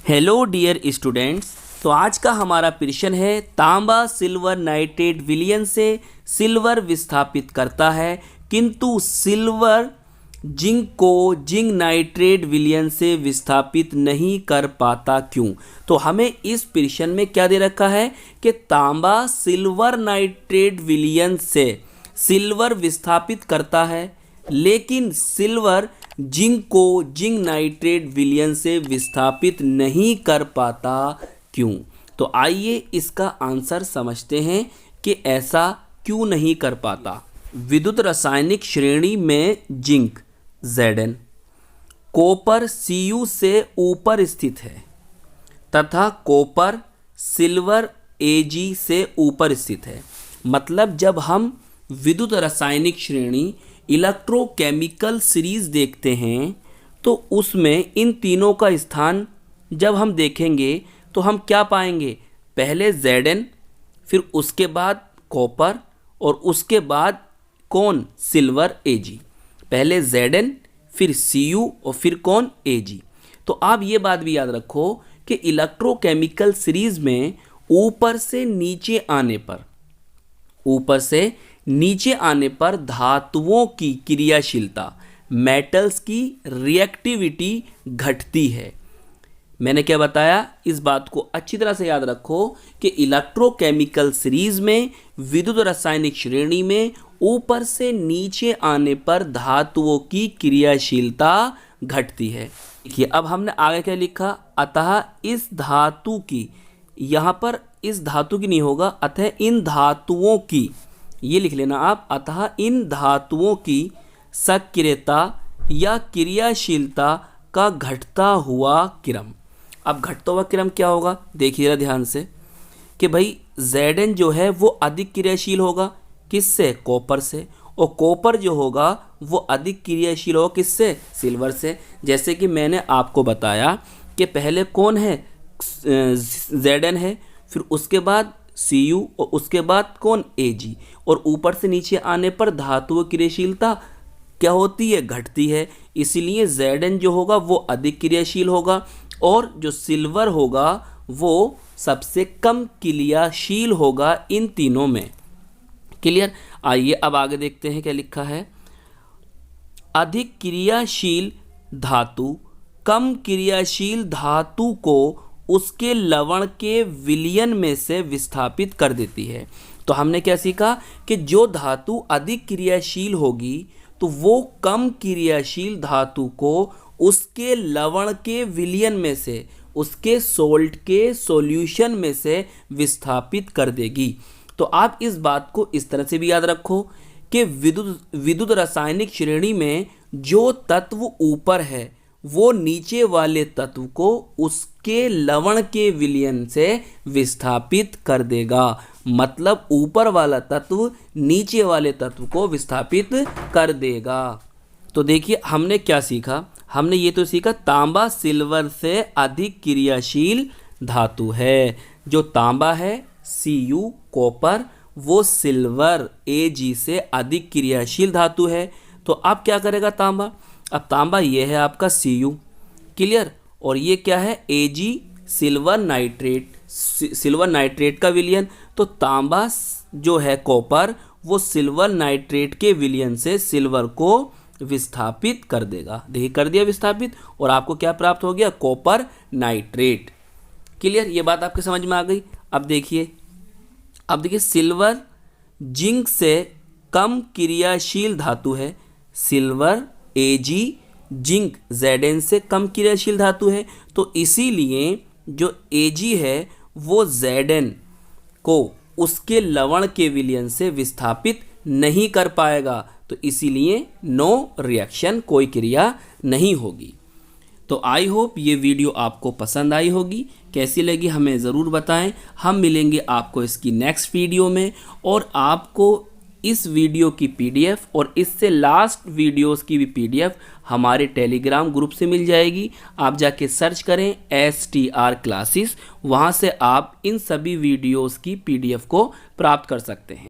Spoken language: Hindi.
Hello dear students. तो आज का हमारा प्रश्न है तांबा सिल्वर नाइट्रेट विलयन से सिल्वर विस्थापित करता है किंतु सिल्वर जिंक को जिंक नाइट्रेट विलयन से विस्थापित नहीं कर पाता, क्यों? तो हमें इस प्रश्न में क्या दे रखा है कि तांबा सिल्वर नाइट्रेट विलयन से सिल्वर विस्थापित करता है लेकिन सिल्वर जिंक को जिंक नाइट्रेट विलयन से विस्थापित नहीं कर पाता, क्यों? तो आइए इसका आंसर समझते हैं कि ऐसा क्यों नहीं कर पाता। विद्युत रासायनिक श्रेणी में जिंक Zn कॉपर Cu से ऊपर स्थित है तथा कॉपर सिल्वर Ag से ऊपर स्थित है। मतलब जब हम विद्युत रासायनिक श्रेणी इलेक्ट्रोकेमिकल सीरीज देखते हैं तो उसमें इन तीनों का स्थान जब हम देखेंगे तो हम क्या पाएंगे? पहले Zn, फिर उसके बाद कॉपर और उसके बाद कौन? Silver Ag। पहले Zn फिर Cu और फिर कौन? Ag। तो आप ये बात भी याद रखो कि इलेक्ट्रोकेमिकल सीरीज में ऊपर से नीचे आने पर धातुओं की क्रियाशीलता, मेटल्स की रिएक्टिविटी घटती है। मैंने क्या बताया? इस बात को अच्छी तरह से याद रखो कि इलेक्ट्रोकेमिकल सीरीज में विद्युत रासायनिक श्रेणी में ऊपर से नीचे आने पर धातुओं की क्रियाशीलता घटती है। देखिए अब हमने आगे क्या लिखा, अतः इस धातु की, यहाँ पर इस धातु की नहीं होगा, अतः इन धातुओं की, ये लिख लेना आप, अतः इन धातुओं की सक्रियता या क्रियाशीलता का घटता हुआ क्रम। अब घटता हुआ क्रम क्या होगा? देखिए ध्यान से कि भाई Zn जो है वो अधिक क्रियाशील होगा, किससे? कॉपर से। और कॉपर जो होगा वो अधिक क्रियाशील होगा किससे? सिल्वर से। जैसे कि मैंने आपको बताया कि पहले कौन है? Zn है, फिर उसके बाद Cu और उसके बाद कौन? Ag। और ऊपर से नीचे आने पर धातुओं की क्रियाशीलता क्या होती है? घटती है। इसीलिए Zn जो होगा वो अधिक क्रियाशील होगा और जो सिल्वर होगा वो सबसे कम क्रियाशील होगा इन तीनों में। क्लियर? आइए अब आगे देखते हैं क्या लिखा है। अधिक क्रियाशील धातु कम क्रियाशील धातु को उसके लवण के विलयन में से विस्थापित कर देती है। तो हमने क्या सीखा कि जो धातु अधिक क्रियाशील होगी तो वो कम क्रियाशील धातु को उसके लवण के विलयन में से, उसके सोल्ट के सॉल्यूशन में से विस्थापित कर देगी। तो आप इस बात को इस तरह से भी याद रखो कि विद्युत रासायनिक श्रेणी में जो तत्व ऊपर है वो नीचे वाले तत्व को उसके लवण के विलयन से विस्थापित कर देगा। मतलब ऊपर वाला तत्व नीचे वाले तत्व को विस्थापित कर देगा। तो देखिए हमने क्या सीखा? हमने ये तो सीखा तांबा सिल्वर से अधिक क्रियाशील धातु है। जो तांबा है Cu कॉपर, वो सिल्वर Ag से अधिक क्रियाशील धातु है। तो अब क्या करेगा तांबा? अब तांबा ये है आपका Cu। क्लियर? और ये क्या है? Ag सिल्वर नाइट्रेट का विलयन। तो तांबा जो है कॉपर वो सिल्वर नाइट्रेट के विलयन से सिल्वर को विस्थापित कर देगा। देखिए कर दिया विस्थापित और आपको क्या प्राप्त हो गया? Copper nitrate. क्लियर? ये बात आपके समझ में आ गई। अब देखिए सिल्वर जिंक से कम क्रियाशील धातु है। सिल्वर Ag जिंक Zn से कम क्रियाशील धातु है। तो इसीलिए जो Ag है वो Zn को उसके लवण के विलयन से विस्थापित नहीं कर पाएगा। तो इसीलिए नो रिएक्शन, कोई क्रिया नहीं होगी। तो आई होप ये वीडियो आपको पसंद आई होगी। कैसी लगी हमें ज़रूर बताएं। हम मिलेंगे आपको इसकी नेक्स्ट वीडियो में और आपको इस वीडियो की PDF और इससे लास्ट वीडियोस की भी PDF हमारे टेलीग्राम ग्रुप से मिल जाएगी। आप जाके सर्च करें STR क्लासेस, वहाँ से आप इन सभी वीडियोस की PDF को प्राप्त कर सकते हैं।